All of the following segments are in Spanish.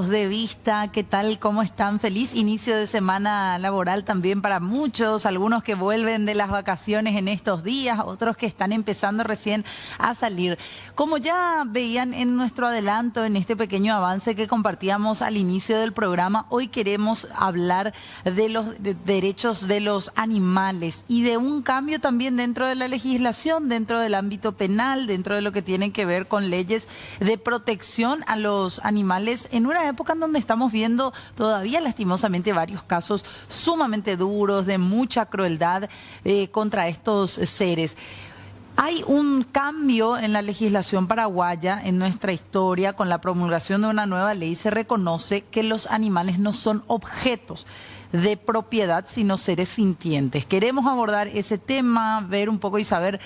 De vista, ¿qué tal? ¿Cómo están? Feliz inicio de semana laboral también para muchos, algunos que vuelven de las vacaciones en estos días, otros que están empezando recién a salir. Como ya veían en nuestro adelanto, en este pequeño avance que compartíamos al inicio del programa, hoy queremos hablar de los derechos de los animales y de un cambio también dentro de la legislación, dentro del ámbito penal, dentro de lo que tiene que ver con leyes de protección a los animales en una época en donde estamos viendo todavía lastimosamente varios casos sumamente duros, de mucha crueldad contra estos seres. Hay un cambio en la legislación paraguaya, en nuestra historia, con la promulgación de una nueva ley se reconoce que los animales no son objetos de propiedad, sino seres sintientes. Queremos abordar ese tema, ver un poco y saber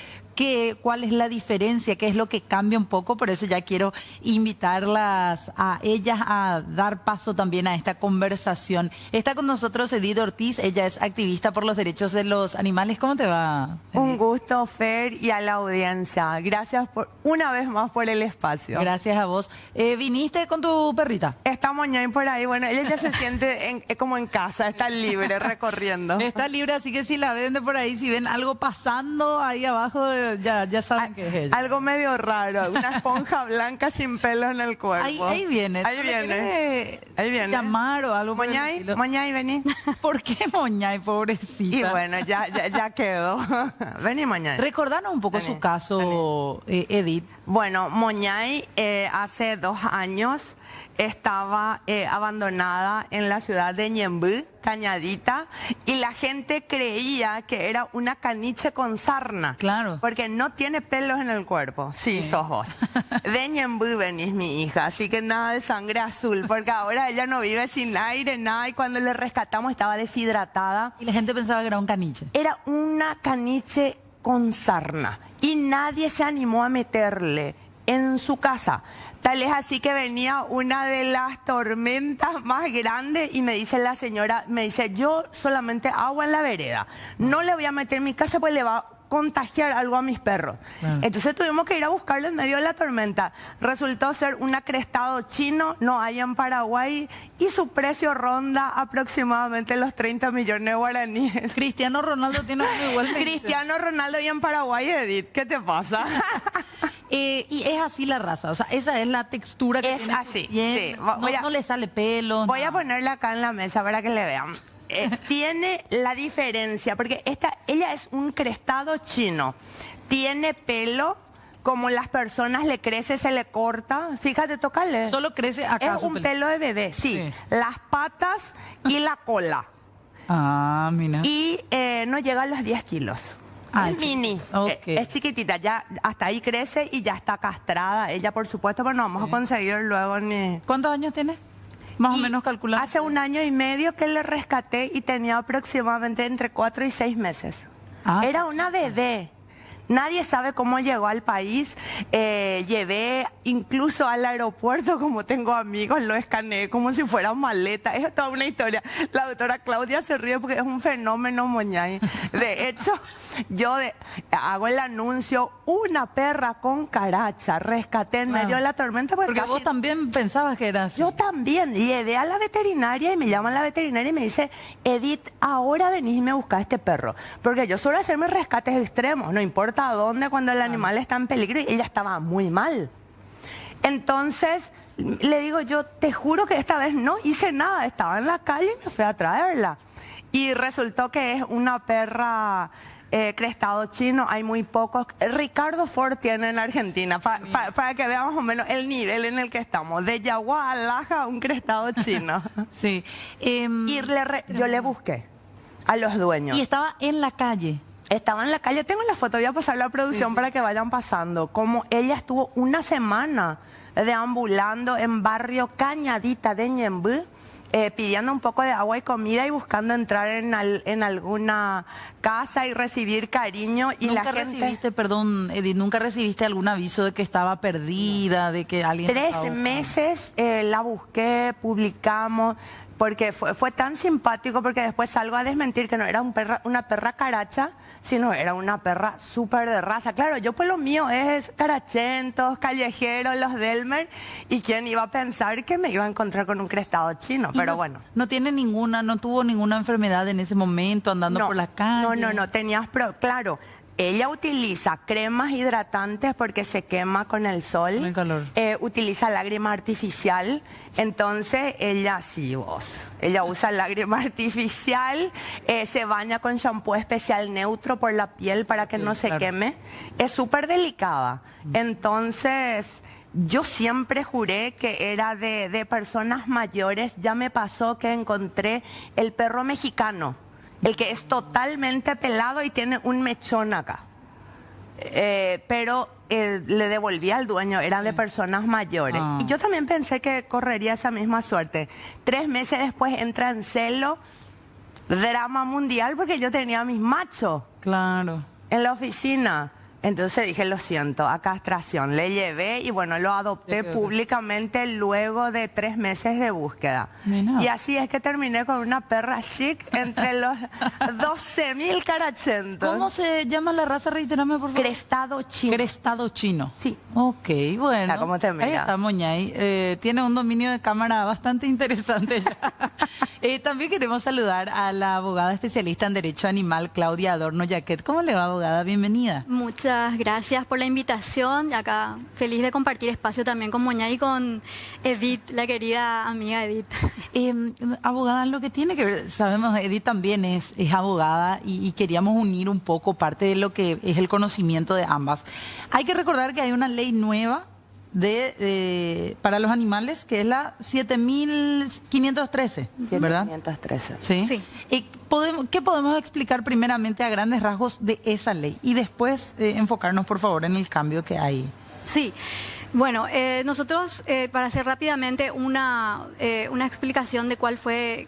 cuál es la diferencia, qué es lo que cambia un poco. Por eso ya quiero invitarlas a ellas a dar paso también a esta conversación. Está con nosotros Edith Ortiz, ella es activista por los derechos de los animales. ¿Cómo te va, Edith? Un gusto, Fer, y a la audiencia. Gracias una vez más por el espacio. Gracias a vos. ¿Viniste con tu perrita? Está Moñay por ahí. Bueno, ella ya se siente como en casa, está libre, recorriendo. Está libre, así que si la ven de por ahí, si ven algo pasando ahí abajo, ya saben que es ella. Algo medio raro, una esponja blanca sin pelos en el cuerpo. Ahí viene. Ahí viene. Ahí viene. Llamar o algo. Moñay, Moñay, vení. ¿Por qué Moñay, pobrecita? Y bueno, ya quedó. Vení, Moñay. Recordanos un poco su caso, Edith. Bueno, Moñay hace 2 años estaba abandonada en la ciudad de Ñemby, Cañadita, y la gente creía que era una caniche con sarna. Claro. Porque no tiene pelos en el cuerpo. Sí, sos vos. De Ñemby venís, mi hija, así que nada de sangre azul, porque ahora ella no vive sin aire, nada, y cuando le rescatamos estaba deshidratada. Y la gente pensaba que era un caniche. Era una caniche con sarna, y nadie se animó a meterle en su casa. Tal es así que venía una de las tormentas más grandes y me dice la señora, yo solamente agua en la vereda, no le voy a meter en mi casa porque le va a contagiar algo a mis perros. Entonces tuvimos que ir a buscarlo en medio de la tormenta. Resultó ser un acrestado chino, no hay en Paraguay, y su precio ronda aproximadamente los 30 millones de guaraníes. Cristiano Ronaldo tiene uno igual. Cristiano Ronaldo y en Paraguay, Edith, ¿qué te pasa? Y es así la raza, o sea, esa es la textura que es tiene así, sí. No le sale pelo. Voy a ponerla acá en la mesa para que le vean. Tiene la diferencia, porque ella es un crestado chino. Tiene pelo, como las personas le crece, se le corta. Fíjate, tócale. Solo crece acá. Es un pelo de bebé, sí. Las patas y la cola. Ah, mira. Y no llega a los 10 kilos. Es mini, es chiquitita, ya hasta ahí crece y ya está castrada. Ella, por supuesto, pero no vamos a conseguir luego ni... ¿Cuántos años tiene? Más o menos calculado. Hace 1 año y medio que le rescaté y tenía aproximadamente entre 4 y 6 meses. Era una bebé. Nadie sabe cómo llegó al país. Llevé incluso al aeropuerto, como tengo amigos, lo escaneé como si fuera maleta. Es toda una historia. La doctora Claudia se ríe porque es un fenómeno, Moñay. De hecho, yo hago el anuncio, una perra con caracha, rescaté en medio de la tormenta. Porque vos también pensabas que era así. Yo también. Llevé a la veterinaria y me llama la veterinaria y me dice, Edith, ahora venís y me buscás este perro. Porque yo suelo hacerme rescates extremos, no importa a dónde, cuando el animal está en peligro, y ella estaba muy mal. Entonces le digo, yo te juro que esta vez no hice nada, estaba en la calle y me fui a traerla. Y resultó que es una perra crestado chino, hay muy pocos. Ricardo Ford tiene en Argentina, para que veamos más o menos el nivel en el que estamos. De Yaguá a Laja, un crestado chino. Sí. Y yo le busqué a los dueños. Y estaba en la calle. Estaba en la calle, tengo la foto, voy a pasar la producción para que vayan pasando. Como ella estuvo 1 semana deambulando en barrio Cañadita de Ñemby, pidiendo un poco de agua y comida y buscando entrar en alguna casa y recibir cariño. Y ¿Nunca la gente... recibiste, perdón, Edith, nunca recibiste algún aviso de que estaba perdida, de que alguien... 3 meses la busqué, publicamos, porque fue tan simpático, porque después salgo a desmentir que no era una perra caracha, sino era una perra súper de raza. Claro, yo pues lo mío es carachentos, callejeros, los Delmer, y quién iba a pensar que me iba a encontrar con un crestado chino, pero bueno. No tuvo ninguna enfermedad en ese momento andando por la calle. No, claro. Ella utiliza cremas hidratantes porque se quema con el sol. Con el calor. Utiliza lágrima artificial. Entonces, ella usa lágrima artificial. Se baña con shampoo especial neutro por la piel para que no se queme. Es súper delicada. Entonces, yo siempre juré que era de personas mayores. Ya me pasó que encontré el perro mexicano. El que es totalmente pelado y tiene un mechón acá. Pero le devolví al dueño, eran de personas mayores. Y yo también pensé que correría esa misma suerte. 3 meses después entra en celo, drama mundial, porque yo tenía mis machos. Claro. En la oficina. Entonces dije, lo siento, a castración. Le llevé y bueno, lo adopté públicamente luego de 3 meses de búsqueda. Y así es que terminé con una perra chic entre los 12.000 carachentos. ¿Cómo se llama la raza? Reitérame, por favor. Crestado chino. Crestado chino. Sí. Ok, bueno. ¿Cómo te mira? Ahí está, Moñay. Tiene un dominio de cámara bastante interesante ya. También queremos saludar a la abogada especialista en Derecho Animal, Claudia Adorno Yaquet. ¿Cómo le va, abogada? Bienvenida. Muchas gracias por la invitación. Acá feliz de compartir espacio también con Moñay y con Edith, la querida amiga Edith. Abogada, lo que tiene que ver, sabemos, Edith también es abogada y queríamos unir un poco parte de lo que es el conocimiento de ambas. Hay que recordar que hay una ley nueva para los animales, que es la 7.513, ¿verdad? 7.513. Sí. Sí. ¿Qué podemos explicar primeramente a grandes rasgos de esa ley? Y después enfocarnos, por favor, en el cambio que hay. Sí. Bueno, nosotros, para hacer rápidamente una explicación de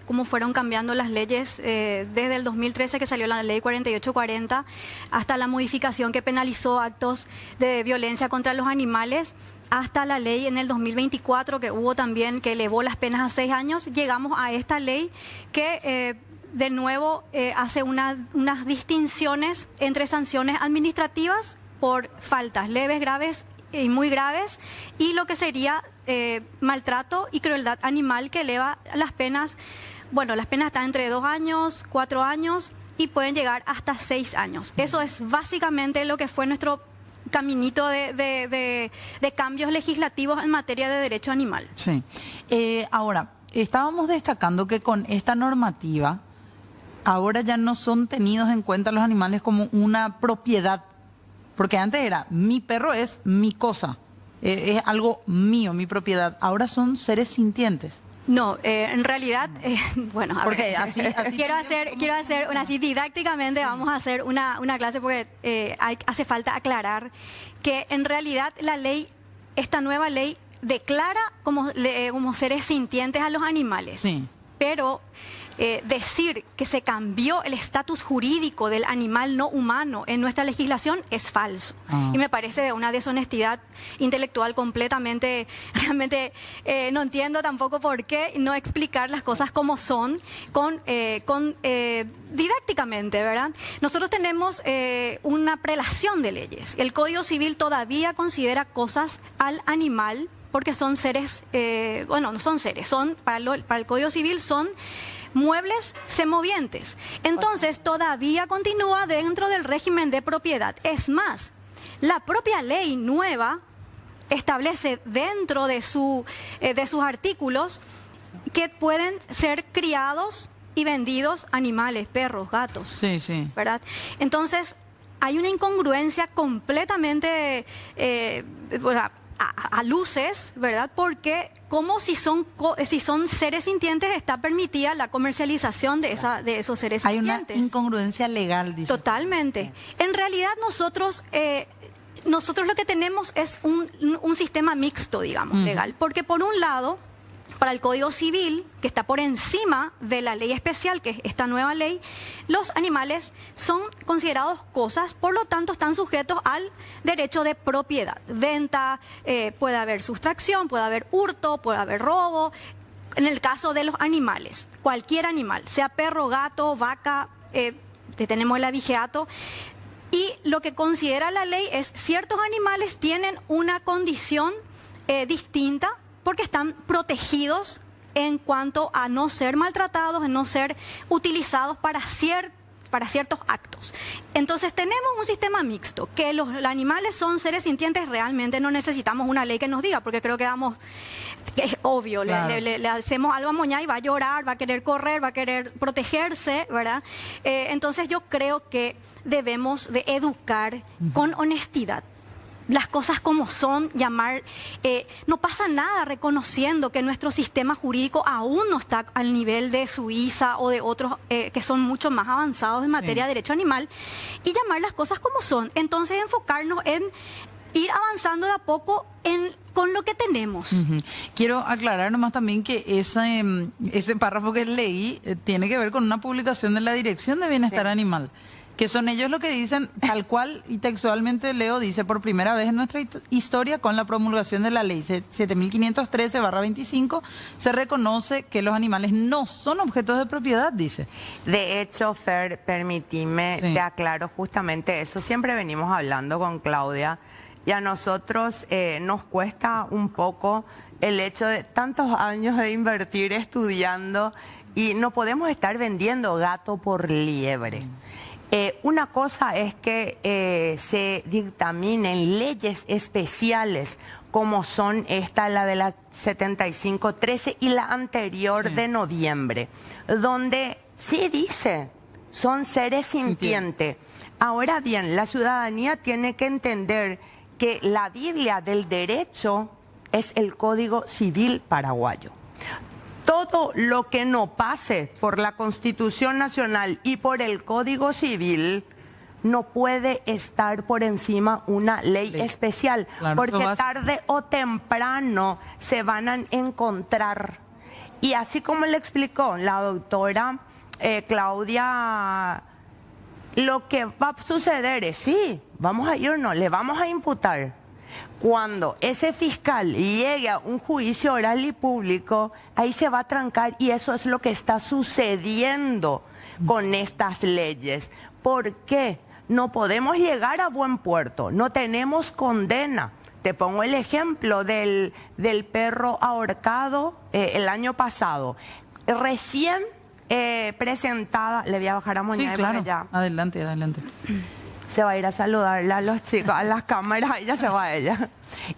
cómo fueron cambiando las leyes desde el 2013, que salió la ley 4840, hasta la modificación que penalizó actos de violencia contra los animales, hasta la ley en el 2024 que hubo también, que elevó las penas a 6 años, llegamos a esta ley que de nuevo hace unas distinciones entre sanciones administrativas por faltas leves, graves y muy graves, y lo que sería maltrato y crueldad animal, que eleva las penas. Bueno, las penas están entre 2 años, 4 años y pueden llegar hasta 6 años. Eso es básicamente lo que fue nuestro caminito de cambios legislativos en materia de derecho animal. Sí. Ahora, estábamos destacando que con esta normativa ahora ya no son tenidos en cuenta los animales como una propiedad, porque antes era mi perro es mi cosa, es algo mío, mi propiedad. Ahora son seres sintientes. No, en realidad, bueno, a porque ver, así quiero hacer así didácticamente, vamos a hacer una clase, porque hace falta aclarar que en realidad esta nueva ley declara como seres sintientes a los animales. Sí. Pero decir que se cambió el estatus jurídico del animal no humano en nuestra legislación es falso. Y me parece de una deshonestidad intelectual completamente, realmente no entiendo tampoco por qué no explicar las cosas como son, didácticamente, ¿verdad? Nosotros tenemos una prelación de leyes. El Código Civil todavía considera cosas al animal, porque son seres, bueno, no son seres, para el Código Civil son muebles semovientes. Entonces, todavía continúa dentro del régimen de propiedad. Es más, la propia ley nueva establece dentro de sus artículos que pueden ser criados y vendidos animales, perros, gatos. Sí, sí. ¿Verdad? Entonces, hay una incongruencia completamente a luces, ¿verdad? Porque como si son seres sintientes, está permitida la comercialización de esos seres sintientes. Hay una incongruencia legal, dice. Totalmente. En realidad nosotros lo que tenemos es un sistema mixto, digamos, legal. Porque por un lado, para el Código Civil, que está por encima de la ley especial, que es esta nueva ley, los animales son considerados cosas, por lo tanto están sujetos al derecho de propiedad. Venta, puede haber sustracción, puede haber hurto, puede haber robo, En el caso de los animales, cualquier animal, sea perro, gato, vaca, tenemos el abigeato. Y lo que considera la ley es ciertos animales tienen una condición distinta porque están protegidos en cuanto a no ser maltratados, a no ser utilizados para ciertos actos. Entonces tenemos un sistema mixto, que los animales son seres sintientes, realmente no necesitamos una ley que nos diga, porque creo que es obvio, claro. le hacemos algo a Moñá y va a llorar, va a querer correr, va a querer protegerse, ¿verdad? Entonces yo creo que debemos de educar con honestidad. Las cosas como son, no pasa nada reconociendo que nuestro sistema jurídico aún no está al nivel de Suiza o de otros que son mucho más avanzados en materia de derecho animal, y llamar las cosas como son. Entonces enfocarnos en ir avanzando de a poco con lo que tenemos. Quiero aclarar nomás también que ese párrafo que leí tiene que ver con una publicación de la Dirección de Bienestar Animal, que son ellos lo que dicen, tal cual y textualmente leo, dice: por primera vez en nuestra historia, con la promulgación de la ley 7513/25, se reconoce que los animales no son objetos de propiedad, dice. De hecho, Fer, permitime, te aclaro justamente eso. Siempre venimos hablando con Claudia y a nosotros nos cuesta un poco el hecho de tantos años de invertir estudiando y no podemos estar vendiendo gato por liebre. Una cosa es que se dictaminen leyes especiales como son la de la 7513 y la anterior de noviembre, donde sí dice, son seres sintientes. Ahora bien, la ciudadanía tiene que entender que la Biblia del derecho es el Código Civil paraguayo. Todo lo que no pase por la Constitución Nacional y por el Código Civil no puede estar por encima una ley especial, claro, porque tarde o temprano se van a encontrar. Y así como le explicó la doctora Claudia, lo que va a suceder es, sí, vamos a irnos, le vamos a imputar. Cuando ese fiscal llegue a un juicio oral y público, ahí se va a trancar, y eso es lo que está sucediendo con estas leyes. ¿Por qué? No podemos llegar a buen puerto, no tenemos condena. Te pongo el ejemplo del perro ahorcado el año pasado. Recién presentada, le voy a bajar a Moñá. Sí, claro, ya. Adelante, adelante. Se va a ir a saludarle a los chicos, a las cámaras, ella se va a ella.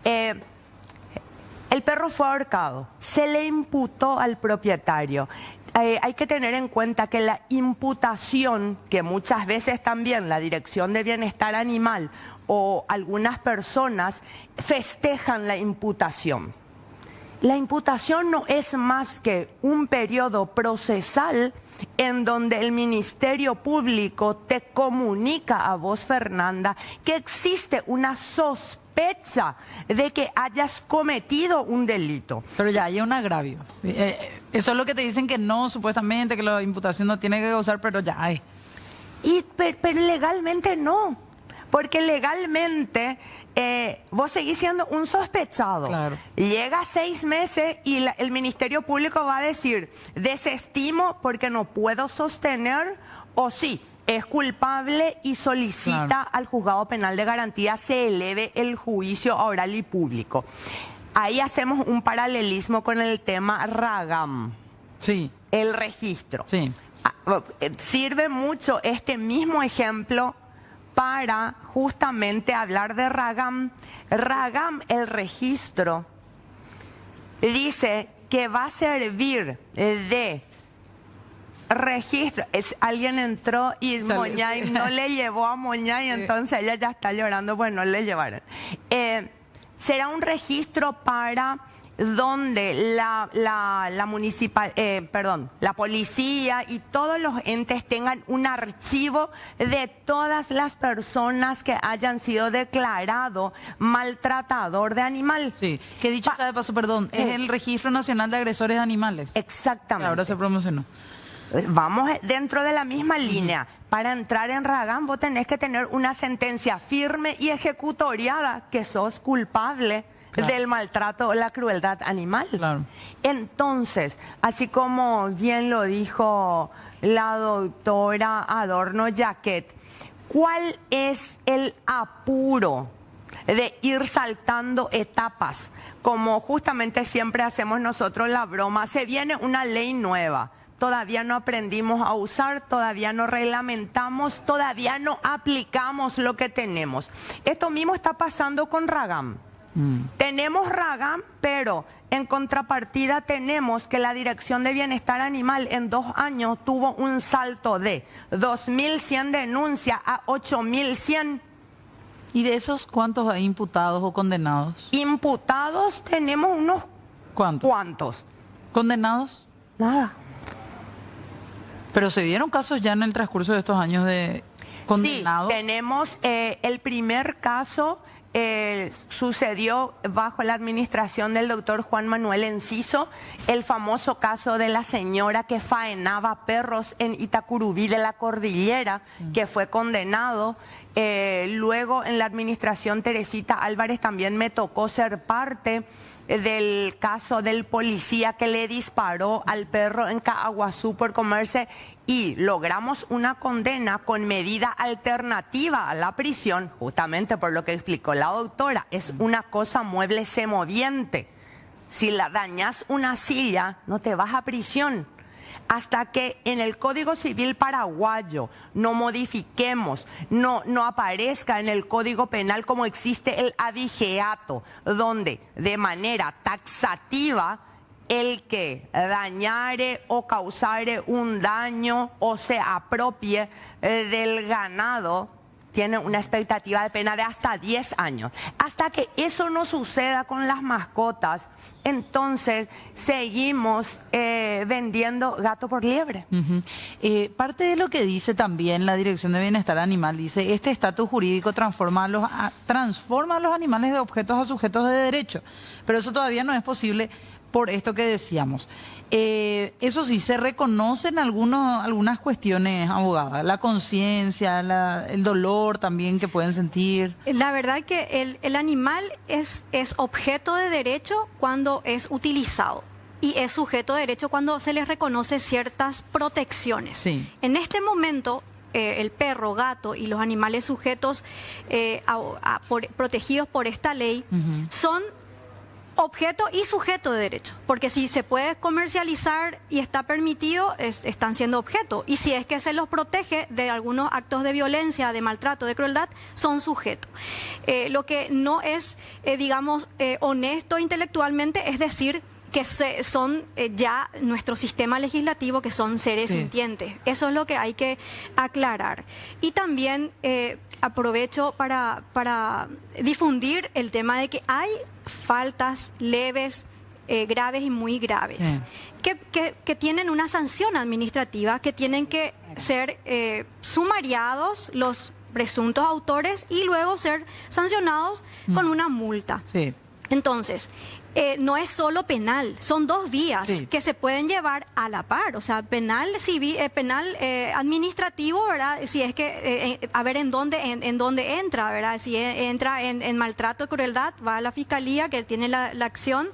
El perro fue ahorcado, se le imputó al propietario. Hay que tener en cuenta que la imputación, que muchas veces también la Dirección de Bienestar Animal o algunas personas festejan la imputación. La imputación no es más que un periodo procesal en donde el Ministerio Público te comunica a vos, Fernanda, que existe una sospecha de que hayas cometido un delito. Pero ya hay un agravio. Eso es lo que te dicen que no, supuestamente, que la imputación no tiene que causar, pero ya hay. Pero legalmente no, porque legalmente vos seguís siendo un sospechado. Claro. Llega 6 meses y el Ministerio Público va a decir, desestimo porque no puedo sostener, o sí, es culpable y solicita al juzgado penal de garantía se eleve el juicio oral y público. Ahí hacemos un paralelismo con el tema RAGAM. Sí. El registro. Sí. Sirve mucho este mismo ejemplo para justamente hablar de RAGAM. RAGAM, el registro, dice que va a servir de registro. Alguien entró y Moñay no le llevó a Moñay, entonces ella ya está llorando, pues no le llevaron. Será un registro para donde la policía y todos los entes tengan un archivo de todas las personas que hayan sido declarado maltratador de animal. Sí, que dicho sea de paso, perdón, es el Registro Nacional de Agresores de Animales. Exactamente. Ahora se promocionó. Vamos dentro de la misma línea. Para entrar en RAGAM vos tenés que tener una sentencia firme y ejecutoriada que sos culpable Claro. del maltrato o la crueldad animal. Claro. Entonces, así como bien lo dijo la doctora Adorno Jaquet, ¿cuál es el apuro de ir saltando etapas? Como justamente siempre hacemos nosotros la broma, se viene una ley nueva. Todavía no aprendimos a usar, todavía no reglamentamos, todavía no aplicamos lo que tenemos. Esto mismo está pasando con Ragam. Tenemos Ragam, pero en contrapartida tenemos que la Dirección de Bienestar Animal en 2 años tuvo un salto de 2.100 denuncias a 8.100. ¿Y de esos cuántos hay imputados o condenados? Imputados tenemos unos ¿Cuántos? cuantos. ¿Condenados? Nada. Pero se dieron casos ya en el transcurso de estos años de condenados. Sí, tenemos el primer caso. Sucedió bajo la administración del doctor Juan Manuel Enciso, el famoso caso de la señora que faenaba perros en Itacurubí de la Cordillera, que fue condenado. Luego en la administración Teresita Álvarez también me tocó ser parte del caso del policía que le disparó al perro en Caaguazú por comerse, y logramos una condena con medida alternativa a la prisión, justamente por lo que explicó la doctora. Es una cosa mueble semoviente. Si la dañas una silla, no te vas a prisión. Hasta que en el Código Civil paraguayo no modifiquemos, no aparezca en el Código Penal como existe el abigeato, donde de manera taxativa el que dañare o causare un daño o se apropie del ganado tiene una expectativa de pena de hasta 10 años. Hasta que eso no suceda con las mascotas, entonces seguimos vendiendo gato por liebre. Parte de lo que dice también la Dirección de Bienestar Animal, dice, este estatus jurídico transforma a los animales de objetos a sujetos de derecho. Pero eso todavía no es posible por esto que decíamos. Eso sí, se reconocen algunas cuestiones, abogada, la conciencia, el dolor también que pueden sentir. La verdad que el animal es objeto de derecho cuando es utilizado y es sujeto de derecho cuando se les reconoce ciertas protecciones. Sí. En este momento, el perro, gato y los animales sujetos protegidos por esta ley son objeto y sujeto de derecho, porque si se puede comercializar y está permitido, están siendo objeto, y si es que se los protege de algunos actos de violencia, de maltrato, de crueldad, son sujetos. Lo que no es, digamos, honesto intelectualmente es decir que son ya nuestro sistema legislativo, que son seres sintientes. Eso es lo que hay que aclarar. Y también aprovecho para difundir el tema de que hay faltas leves, graves y muy graves, que tienen una sanción administrativa, que tienen que ser sumariados los presuntos autores y luego ser sancionados con una multa. Sí. Entonces, no es solo penal, son dos vías que se pueden llevar a la par, o sea, penal civil, penal administrativo, ¿verdad? Si es que, a ver en dónde entra, ¿verdad? Si entra en maltrato y crueldad, va a la fiscalía que tiene la acción,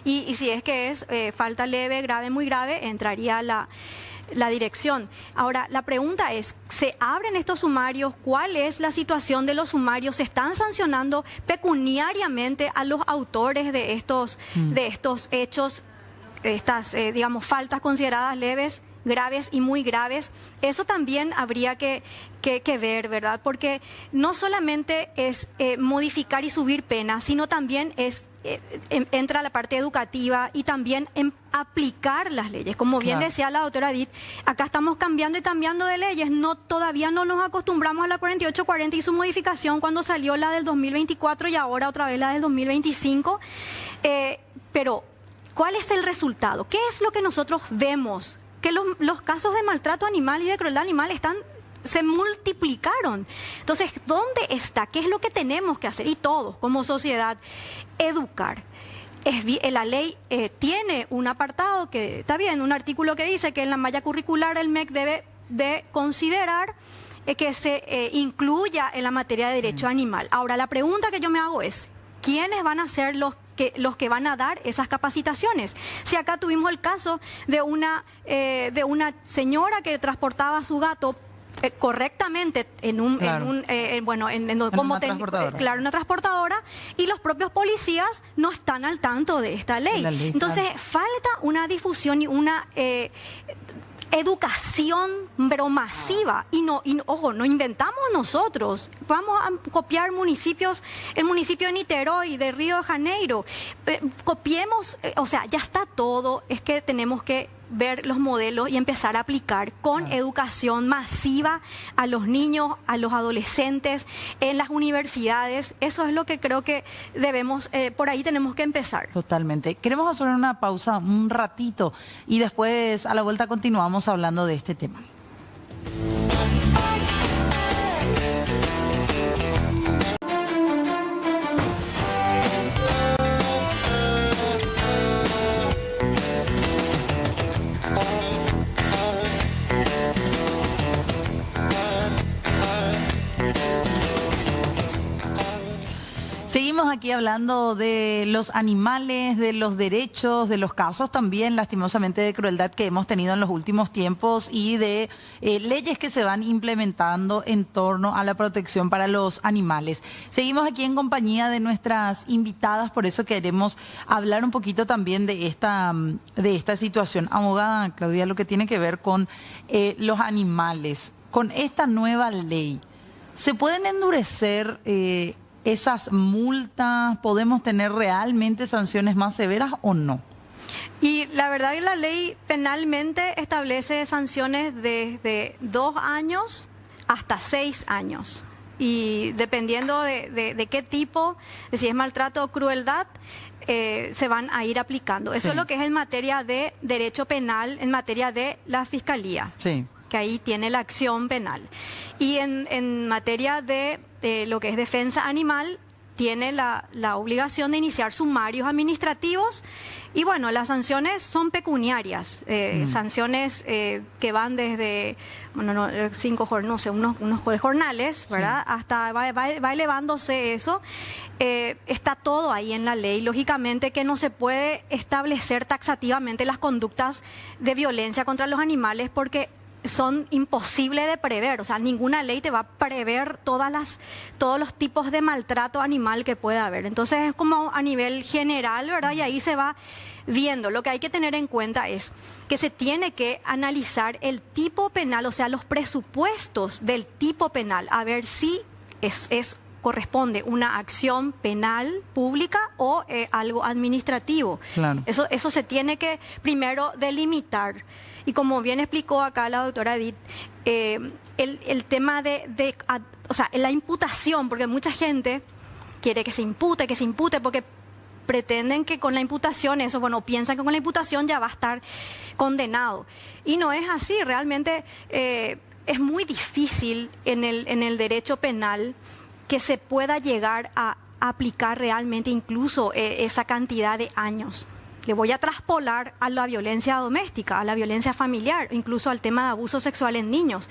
y si es que es falta leve, grave, muy grave, entraría la dirección. Ahora, la pregunta es, ¿se abren estos sumarios? ¿Cuál es la situación de los sumarios? ¿Se están sancionando pecuniariamente a los autores de estos hechos, estas, digamos, faltas consideradas leves, graves y muy graves? Eso también habría que ver, ¿verdad? Porque no solamente es modificar y subir penas, sino también entra la parte educativa y también en aplicar las leyes. Como bien decía la doctora Edith, acá estamos cambiando y cambiando de leyes. Todavía no nos acostumbramos a la 4840 y su modificación cuando salió la del 2024 y ahora otra vez la del 2025. Pero, ¿cuál es el resultado? ¿Qué es lo que nosotros vemos? Que los casos de maltrato animal y de crueldad animal se multiplicaron. Entonces, ¿dónde está? ¿Qué es lo que tenemos que hacer? Y todos, como sociedad, educar. La ley tiene un apartado que, está bien, un artículo que dice que en la malla curricular el MEC debe de considerar que se incluya en la materia de derecho animal. Ahora, la pregunta que yo me hago es, quiénes van a ser los que van a dar esas capacitaciones. Si acá tuvimos el caso de una señora que transportaba a su gato correctamente Claro. una transportadora, y los propios policías no están al tanto de esta ley. La ley, Entonces claro. falta una difusión y una educación pero masiva, ojo, no inventamos nosotros. Vamos a copiar municipios, el municipio de Niterói, de Río de Janeiro, copiemos, o sea, ya está todo, es que tenemos que ver los modelos y empezar a aplicar con educación masiva a los niños, a los adolescentes, en las universidades. Eso es lo que creo que debemos, por ahí tenemos que empezar. Totalmente. Queremos hacer una pausa un ratito y después a la vuelta continuamos hablando de este tema. Seguimos aquí hablando de los animales, de los derechos, de los casos también, lastimosamente, de crueldad que hemos tenido en los últimos tiempos y de leyes que se van implementando en torno a la protección para los animales. Seguimos aquí en compañía de nuestras invitadas, por eso queremos hablar un poquito también de esta situación. Abogada Claudia, lo que tiene que ver con los animales, con esta nueva ley, ¿se pueden endurecer esas multas? ¿Podemos tener realmente sanciones más severas o no? Y la verdad que la ley penalmente establece sanciones desde 2 años hasta 6 años. Y dependiendo de qué tipo, de si es maltrato o crueldad, se van a ir aplicando. Eso Sí. es lo que es en materia de derecho penal, en materia de la fiscalía. Sí. Que ahí tiene la acción penal. Y en materia de lo que es defensa animal, tiene la obligación de iniciar sumarios administrativos. Y bueno, las sanciones son pecuniarias, sanciones que van desde, bueno, no, 5 no sé, unos jornales, ¿verdad? Sí. Hasta va elevándose eso. Está todo ahí en la ley. Lógicamente que no se puede establecer taxativamente las conductas de violencia contra los animales porque son imposibles de prever, o sea, ninguna ley te va a prever todos los tipos de maltrato animal que pueda haber. Entonces es como a nivel general, ¿verdad? Y ahí se va viendo. Lo que hay que tener en cuenta es que se tiene que analizar el tipo penal, o sea, los presupuestos del tipo penal, a ver si corresponde una acción penal pública o algo administrativo. Claro. Eso se tiene que primero delimitar. Y como bien explicó acá la doctora Edith, el tema o sea, la imputación, porque mucha gente quiere que se impute, porque pretenden que con la imputación, piensan que con la imputación ya va a estar condenado. Y no es así, realmente es muy difícil en el derecho penal que se pueda llegar a aplicar realmente incluso esa cantidad de años. Le voy a traspolar a la violencia doméstica, a la violencia familiar, incluso al tema de abuso sexual en niños.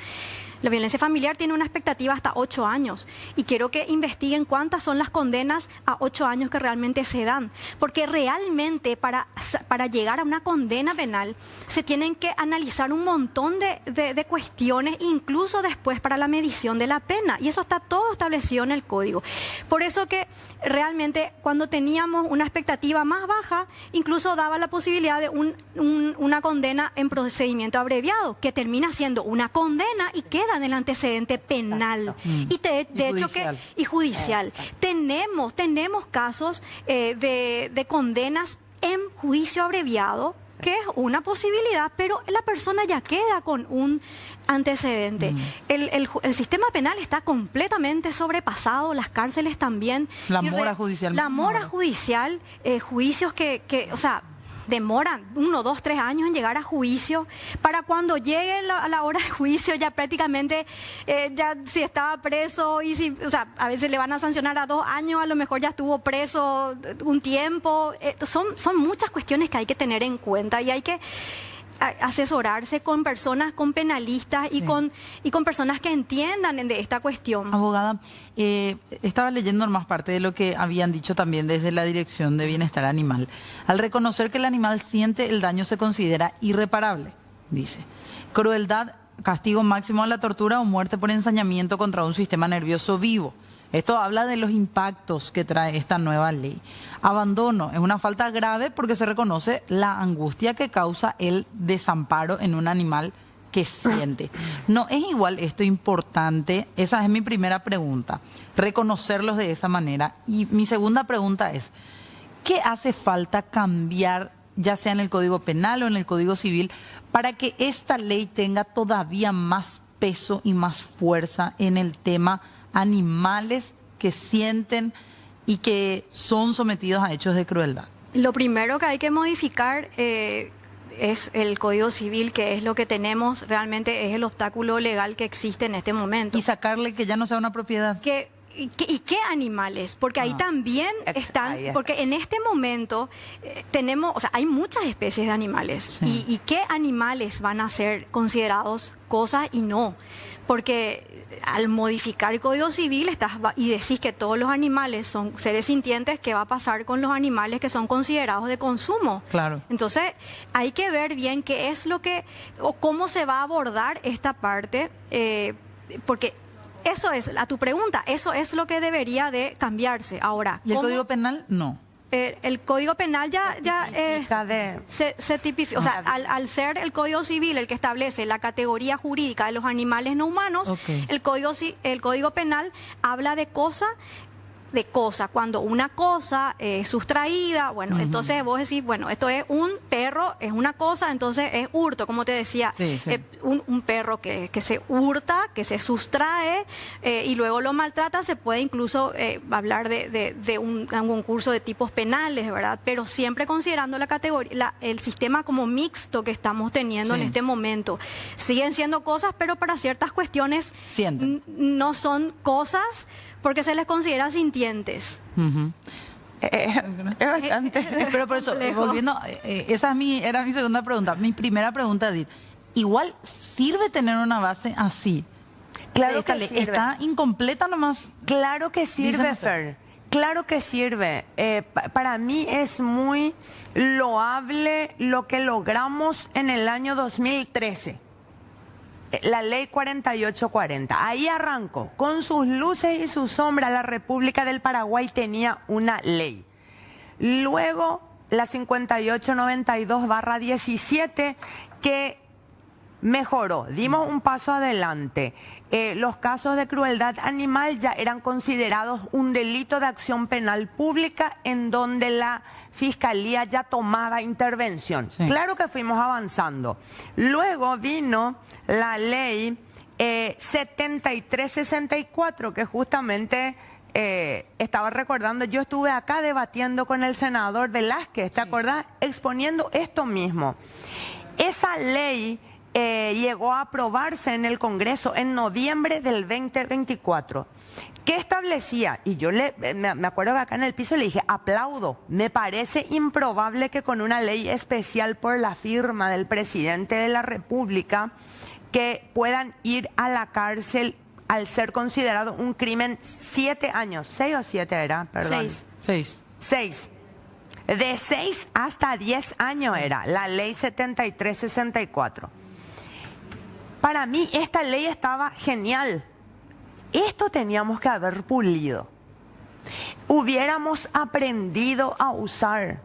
La violencia familiar tiene una expectativa hasta 8 años y quiero que investiguen cuántas son las condenas a 8 años que realmente se dan, porque realmente para llegar a una condena penal se tienen que analizar un montón de cuestiones, incluso después para la medición de la pena, y eso está todo establecido en el código. Por eso que realmente cuando teníamos una expectativa más baja, incluso daba la posibilidad de una condena en procedimiento abreviado, que termina siendo una condena y queda en el antecedente penal y judicial. Tenemos casos de condenas en juicio abreviado, que es una posibilidad, pero la persona ya queda con un antecedente. El sistema penal está completamente sobrepasado, las cárceles también. La mora judicial. La mora judicial, juicios que, o sea, demoran 1, 2, 3 años en llegar a juicio. Para cuando llegue la hora de juicio ya prácticamente, ya si estaba preso y si, o sea, a veces le van a sancionar a 2 años, a lo mejor ya estuvo preso un tiempo. Son muchas cuestiones que hay que tener en cuenta y hay que asesorarse con personas, con penalistas y con personas que entiendan de esta cuestión. Abogada, estaba leyendo en más parte de lo que habían dicho también desde la Dirección de Bienestar Animal. Al reconocer que el animal siente el daño se considera irreparable, dice. Crueldad, castigo máximo a la tortura o muerte por ensañamiento contra un sistema nervioso vivo. Esto habla de los impactos que trae esta nueva ley. Abandono es una falta grave porque se reconoce la angustia que causa el desamparo en un animal que siente. ¿No es igual esto importante? Esa es mi primera pregunta, reconocerlos de esa manera. Y mi segunda pregunta es, ¿qué hace falta cambiar, ya sea en el Código Penal o en el Código Civil, para que esta ley tenga todavía más peso y más fuerza en el tema animales que sienten y que son sometidos a hechos de crueldad? Lo primero que hay que modificar es el Código Civil, que es lo que tenemos, realmente es el obstáculo legal que existe en este momento. Y sacarle que ya no sea una propiedad. ¿Y qué animales? Porque ahí también están, porque en este momento tenemos, o sea, hay muchas especies de animales. Sí. ¿Y qué animales van a ser considerados cosas y no? Porque al modificar el Código Civil y decís que todos los animales son seres sintientes, ¿qué va a pasar con los animales que son considerados de consumo? Claro. Entonces, hay que ver bien qué es lo que, o cómo se va a abordar esta parte, porque eso es, a tu pregunta, eso es lo que debería de cambiarse. Ahora, ¿y el Código Penal? No. El Código Penal se tipifica, o sea, al ser el Código Civil el que establece la categoría jurídica de los animales no humanos, el Código Penal habla de cosa, cuando una cosa es sustraída, bueno, entonces vos decís, bueno, esto es un perro, es una cosa, entonces es hurto, como te decía, un perro que se hurta, que se sustrae y luego lo maltrata, se puede incluso hablar de un concurso de tipos penales, ¿verdad? Pero siempre considerando la categoría, el sistema como mixto que estamos teniendo en este momento. Siguen siendo cosas, pero para ciertas cuestiones no son cosas, porque se les considera sintientes. Es bastante. Pero por eso, volviendo, esa era mi segunda pregunta. Mi primera pregunta, Edith, ¿igual sirve tener una base así? Claro que sirve. ¿Está incompleta nomás? Claro que sirve, Fer. Claro que sirve. Para mí es muy loable lo que logramos en el año 2013. La ley 4840. Ahí arrancó. Con sus luces y sus sombras, la República del Paraguay tenía una ley. Luego, la 5892/17, que mejoró. Dimos un paso adelante. Los casos de crueldad animal ya eran considerados un delito de acción penal pública en donde la Fiscalía ya tomaba intervención. Claro que fuimos avanzando. Luego vino la ley 7364, que justamente estaba recordando, yo estuve acá debatiendo con el senador Velázquez, ¿te acordás? Exponiendo esto mismo. Esa ley llegó a aprobarse en el Congreso en noviembre del 2024. ¿Qué establecía? Y yo me acuerdo que acá en el piso le dije, aplaudo, me parece improbable que con una ley especial por la firma del presidente de la República que puedan ir a la cárcel al ser considerado un crimen 7 años. 6 o 7 era, perdón. 6. De 6 hasta 10 años era la ley 7364. Para mí esta ley estaba genial. Esto teníamos que haber pulido. Hubiéramos aprendido a usar.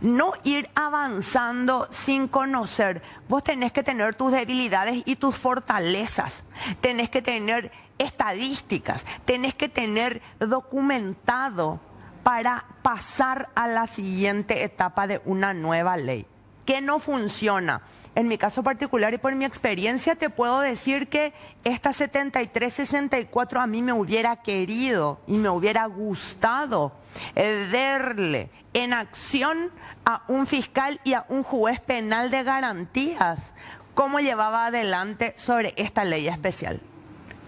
No ir avanzando sin conocer. Vos tenés que tener tus debilidades y tus fortalezas. Tenés que tener estadísticas. Tenés que tener documentado para pasar a la siguiente etapa de una nueva ley. ¿Qué no funciona? En mi caso particular y por mi experiencia te puedo decir que esta 7364 a mí me hubiera querido y me hubiera gustado verle en acción a un fiscal y a un juez penal de garantías cómo llevaba adelante sobre esta ley especial.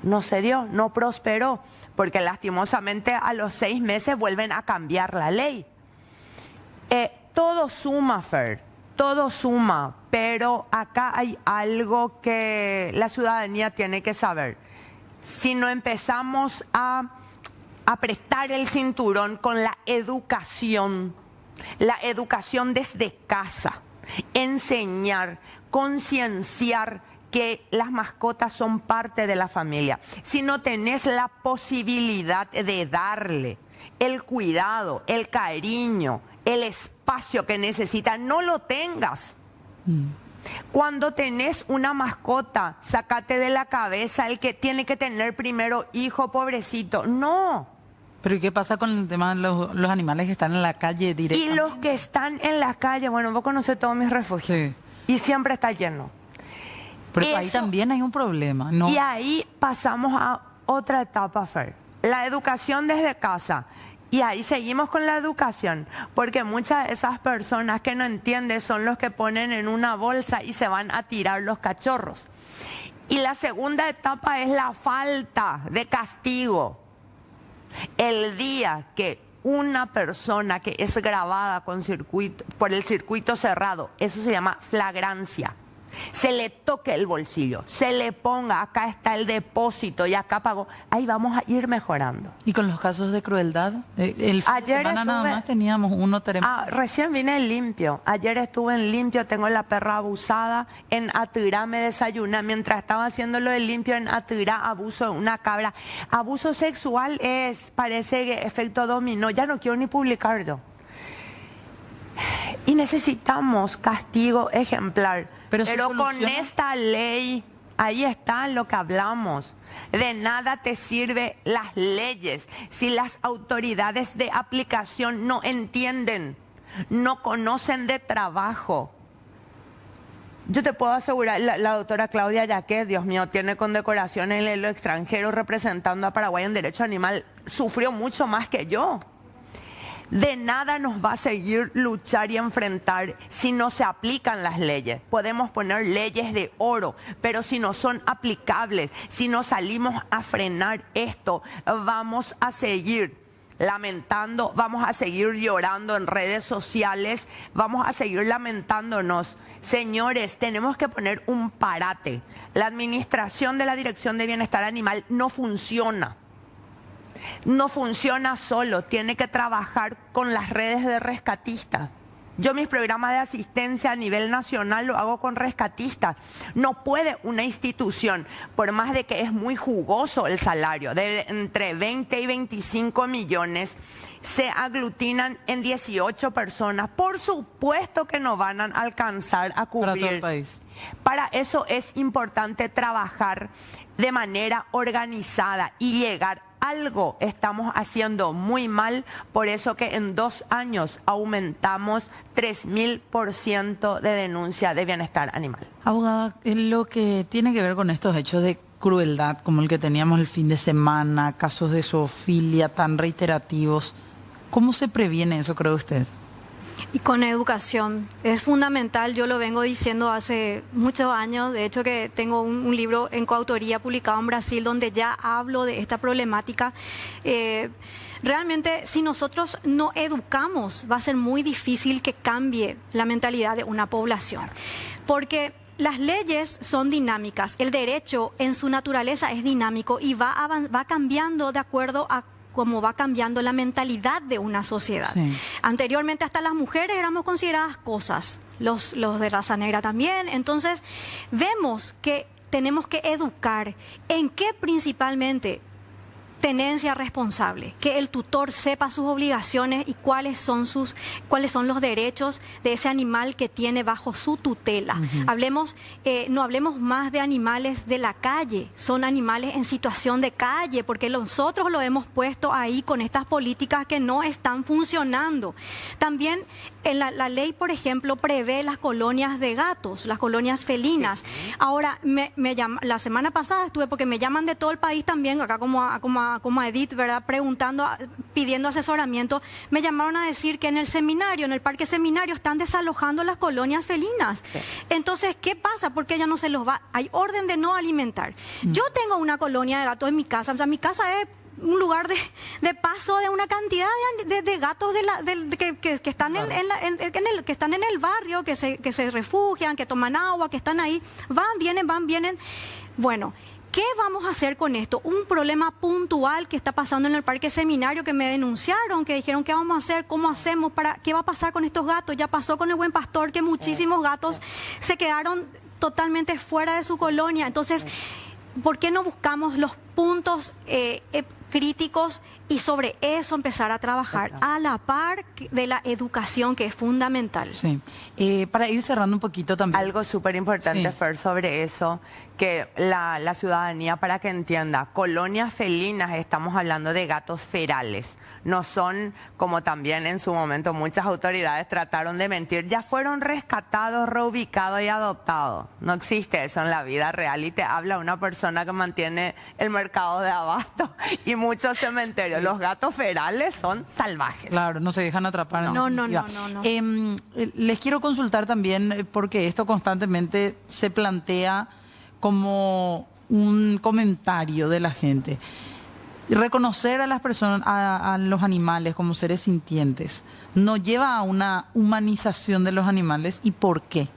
No se dio, no prosperó, porque lastimosamente a los 6 meses vuelven a cambiar la ley. Todo suma, Fer. todo suma, pero acá hay algo que la ciudadanía tiene que saber. Si no empezamos a apretar el cinturón con la educación desde casa, enseñar, concienciar que las mascotas son parte de la familia. Si no tenés la posibilidad de darle el cuidado, el cariño, el espacio que necesita, no lo tengas. Cuando tenés una mascota, sácate de la cabeza el que tiene que tener primero hijo, pobrecito. No. Pero ¿y qué pasa con el tema de los animales que están en la calle directamente? Y los que están en la calle, bueno, vos conocés todos mis refugios. Sí. Y siempre está lleno. Pero ahí también hay un problema, ¿no? Y ahí pasamos a otra etapa, Fer. La educación desde casa. Y ahí seguimos con la educación, porque muchas de esas personas que no entienden son los que ponen en una bolsa y se van a tirar los cachorros. Y la segunda etapa es la falta de castigo. El día que una persona que es grabada por el circuito cerrado, eso se llama flagrancia, se le toque el bolsillo, se le ponga, acá está el depósito y acá pagó, ahí vamos a ir mejorando. ¿Y con los casos de crueldad? El fin de semana nada más teníamos uno tremendo. Recién vine en Limpio, ayer estuve en Limpio, tengo la perra abusada, en Atirá me desayuné, mientras estaba haciendo lo de Limpio en Atirá, abuso de una cabra. Abuso sexual parece efecto dominó, ya no quiero ni publicarlo. Y necesitamos castigo ejemplar. Pero con esta ley, ahí está lo que hablamos. De nada te sirven las leyes si las autoridades de aplicación no entienden, no conocen de trabajo. Yo te puedo asegurar, la doctora Claudia Yaquet, Dios mío, tiene condecoración en el extranjero representando a Paraguay en derecho animal, sufrió mucho más que yo. De nada nos va a seguir luchar y enfrentar si no se aplican las leyes. Podemos poner leyes de oro, pero si no son aplicables, si no salimos a frenar esto, vamos a seguir lamentando, vamos a seguir llorando en redes sociales, vamos a seguir lamentándonos. Señores, tenemos que poner un parate. La administración de la Dirección de Bienestar Animal no funciona. No funciona solo, tiene que trabajar con las redes de rescatistas. Yo mis programas de asistencia a nivel nacional lo hago con rescatistas. No puede una institución, por más de que es muy jugoso el salario, de entre 20 y 25 millones, se aglutinan en 18 personas. Por supuesto que no van a alcanzar a cubrir. Para todo el país. Para eso es importante trabajar de manera organizada y llegar. Algo estamos haciendo muy mal, por eso que en 2 años aumentamos 3000% de denuncia de bienestar animal. Abogada, en lo que tiene que ver con estos hechos de crueldad, como el que teníamos el fin de semana, casos de zoofilia tan reiterativos, ¿cómo se previene eso, cree usted? Y con educación. Es fundamental, yo lo vengo diciendo hace muchos años, de hecho que tengo un libro en coautoría publicado en Brasil donde ya hablo de esta problemática. Realmente si nosotros no educamos va a ser muy difícil que cambie la mentalidad de una población, porque las leyes son dinámicas, el derecho en su naturaleza es dinámico y va cambiando de acuerdo a cómo va cambiando la mentalidad de una sociedad. Sí. Anteriormente hasta las mujeres éramos consideradas cosas, los de raza negra también. Entonces vemos que tenemos que educar en qué principalmente tenencia responsable, que el tutor sepa sus obligaciones y cuáles son los derechos de ese animal que tiene bajo su tutela. No hablemos más de animales de la calle, son animales en situación de calle, porque nosotros lo hemos puesto ahí con estas políticas que no están funcionando. También en la ley, por ejemplo, prevé las colonias de gatos, las colonias felinas. Ahora, la semana pasada estuve, porque me llaman de todo el país también, acá como a Edith, ¿verdad? Pidiendo asesoramiento, me llamaron a decir que en el parque seminario, están desalojando las colonias felinas. Sí. Entonces, ¿qué pasa? Porque ya no se los va, hay orden de no alimentar. Yo tengo una colonia de gatos en mi casa, o sea, mi casa es un lugar de paso de una cantidad de gatos que están que están en el barrio, que se refugian, que toman agua, que están ahí, van, vienen. Bueno, ¿qué vamos a hacer con esto? Un problema puntual que está pasando en el Parque Seminario, que me denunciaron, que dijeron, ¿qué vamos a hacer? ¿Cómo hacemos? ¿Qué va a pasar con estos gatos? Ya pasó con el Buen Pastor, que muchísimos gatos se quedaron totalmente fuera de su colonia. Entonces, ¿por qué no buscamos los puntos críticos y sobre eso empezar a trabajar a la par de la educación, que es fundamental? Sí. Para ir cerrando un poquito también. Algo súper importante, Sí. Fer, sobre eso, que la ciudadanía, para que entienda, colonias felinas, estamos hablando de gatos ferales. No son, como también en su momento muchas autoridades trataron de mentir, ya fueron rescatados, reubicados y adoptados. No existe eso en la vida real y te habla una persona que mantiene el mercado de abasto y muchos cementerios. Los gatos ferales son salvajes. Claro, no se dejan atrapar. en No. definitiva. Les quiero consultar también, porque esto constantemente se plantea como un comentario de la gente. Reconocer a las personas, a los animales como seres sintientes, ¿no lleva a una humanización de los animales? ¿Y por qué?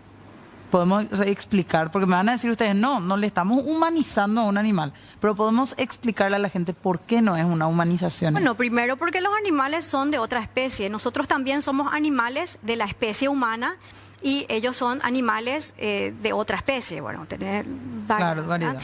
Podemos explicar, porque me van a decir ustedes, no le estamos humanizando a un animal, pero podemos explicarle a la gente por qué no es una humanización. Bueno, primero porque los animales son de otra especie. Nosotros también somos animales de la especie humana y ellos son animales de otra especie. Bueno, tener variedad.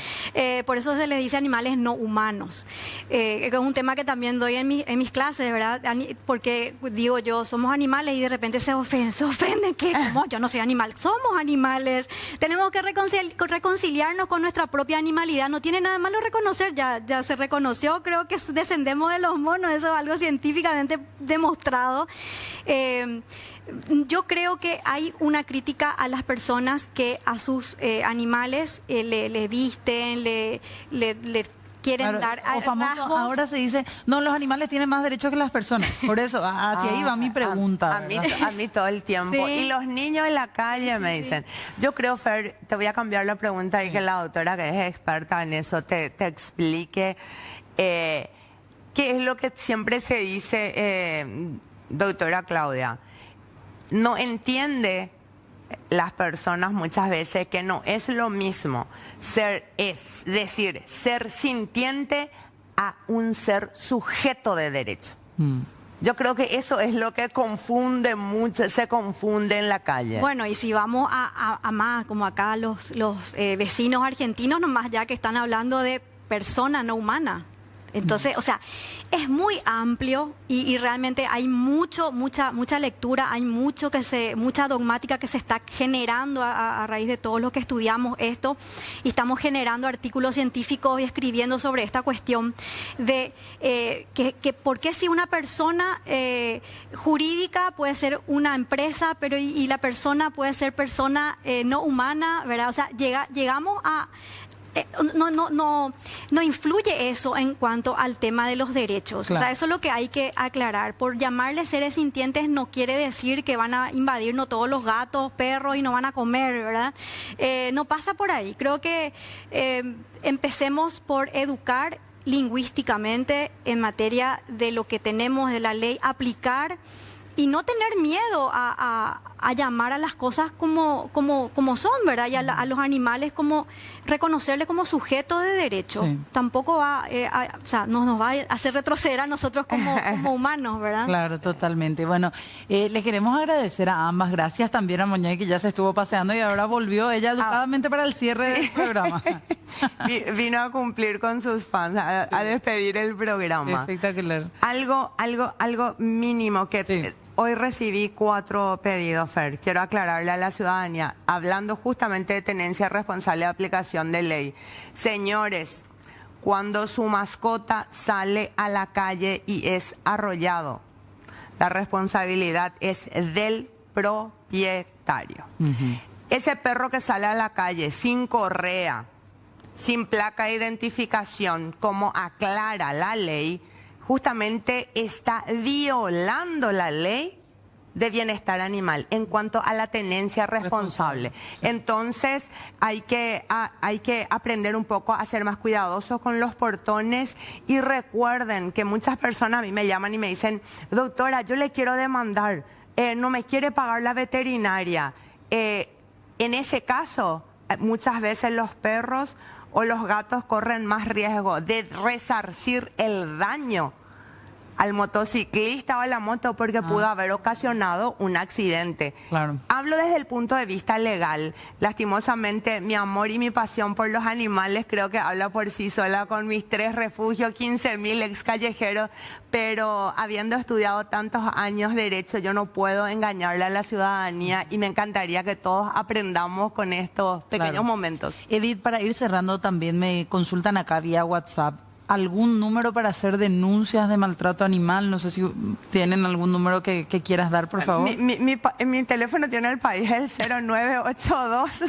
Por eso se les dice animales no humanos. Es un tema que también doy en mis clases, ¿verdad? Porque digo yo, somos animales y de repente se ofenden que como yo no soy animal, somos animales. Tenemos que reconciliarnos con nuestra propia animalidad. No tiene nada malo reconocer, ya se reconoció, creo que descendemos de los monos, eso es algo científicamente demostrado. Yo creo que hay una crítica a las personas que a sus animales le visten, le quieren dar o famoso, rasgos. ahora se dice, no, los animales tienen más derechos que las personas. Por eso, hacia ahí va mi pregunta. A mí todo el tiempo. Sí. Y los niños en la calle me dicen. Yo creo, Fer, te voy a cambiar la pregunta y que la doctora, que es experta en eso, te explique qué es lo que siempre se dice, doctora Claudia. No entiende las personas muchas veces que no es lo mismo ser sintiente a un ser sujeto de derecho. Yo creo que eso es lo que confunde mucho, se confunde en la calle. Bueno, y si vamos a más, como acá los vecinos argentinos nomás ya que están hablando de persona no humana. Entonces, o sea, es muy amplio y realmente hay mucha lectura, hay mucha dogmática que se está generando a raíz de todo lo que estudiamos esto y estamos generando artículos científicos y escribiendo sobre esta cuestión de que por qué si una persona jurídica puede ser una empresa, pero y la persona puede ser persona no humana, ¿verdad? O sea, llegamos a... No influye eso en cuanto al tema de los derechos. Claro. O sea, eso es lo que hay que aclarar. Por llamarles seres sintientes no quiere decir que van a invadirnos todos los gatos, perros y no van a comer, ¿verdad? No pasa por ahí. Creo que empecemos por educar lingüísticamente en materia de lo que tenemos de la ley, aplicar y no tener miedo a llamar a las cosas como son, ¿verdad? Y a los animales como reconocerles como sujetos de derecho. Sí. Tampoco va o sea, nos va a hacer retroceder a nosotros como humanos, ¿verdad? Claro, totalmente. Bueno, les queremos agradecer a ambas. Gracias también a Moñay, que ya se estuvo paseando y ahora volvió ella educadamente para el cierre del programa. Vino a cumplir con sus fans, a despedir el programa. Espectacular. Algo mínimo que... Sí. Hoy recibí 4 pedidos, Fer. Quiero aclararle a la ciudadanía, hablando justamente de tenencia responsable de aplicación de ley. Señores, cuando su mascota sale a la calle y es arrollado, la responsabilidad es del propietario. Ese perro que sale a la calle sin correa, sin placa de identificación, como aclara la ley, justamente está violando la ley de bienestar animal en cuanto a la tenencia responsable. Sí. Entonces hay que aprender un poco a ser más cuidadosos con los portones y recuerden que muchas personas a mí me llaman y me dicen, doctora, yo le quiero demandar, no me quiere pagar la veterinaria. En ese caso, muchas veces los perros o los gatos corren más riesgo de resarcir el daño al motociclista o a la moto porque pudo haber ocasionado un accidente. Claro. Hablo desde el punto de vista legal. Lastimosamente, mi amor y mi pasión por los animales creo que habla por sí sola con mis 3 refugios, 15.000 ex callejeros, pero habiendo estudiado tantos años derecho, yo no puedo engañarle a la ciudadanía y me encantaría que todos aprendamos con estos pequeños momentos. Edith, para ir cerrando también me consultan acá vía WhatsApp. ¿Algún número para hacer denuncias de maltrato animal? No sé si tienen algún número que quieras dar, por favor. Mi teléfono tiene el país, el 0982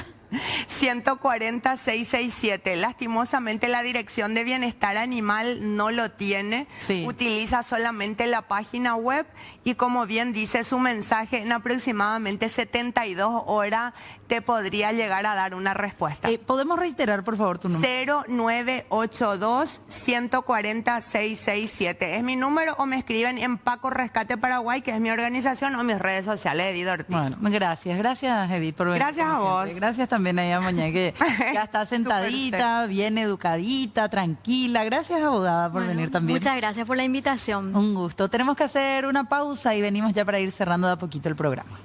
140 667. Lastimosamente la Dirección de Bienestar Animal no lo tiene. Sí. Utiliza solamente la página web y como bien dice su mensaje, en aproximadamente 72 horas te podría llegar a dar una respuesta. ¿Podemos reiterar, por favor, tu número? 0982 140 667. Es mi número o me escriben en Paco Rescate Paraguay, que es mi organización, o mis redes sociales, Edith Ortiz. Bueno, gracias Edith por venir. Gracias a vos. Gracias también a ella, Moña, que ya está sentadita, bien educadita, tranquila. Gracias, abogada, por venir también. Muchas gracias por la invitación. Un gusto. Tenemos que hacer una pausa y venimos ya para ir cerrando de a poquito el programa.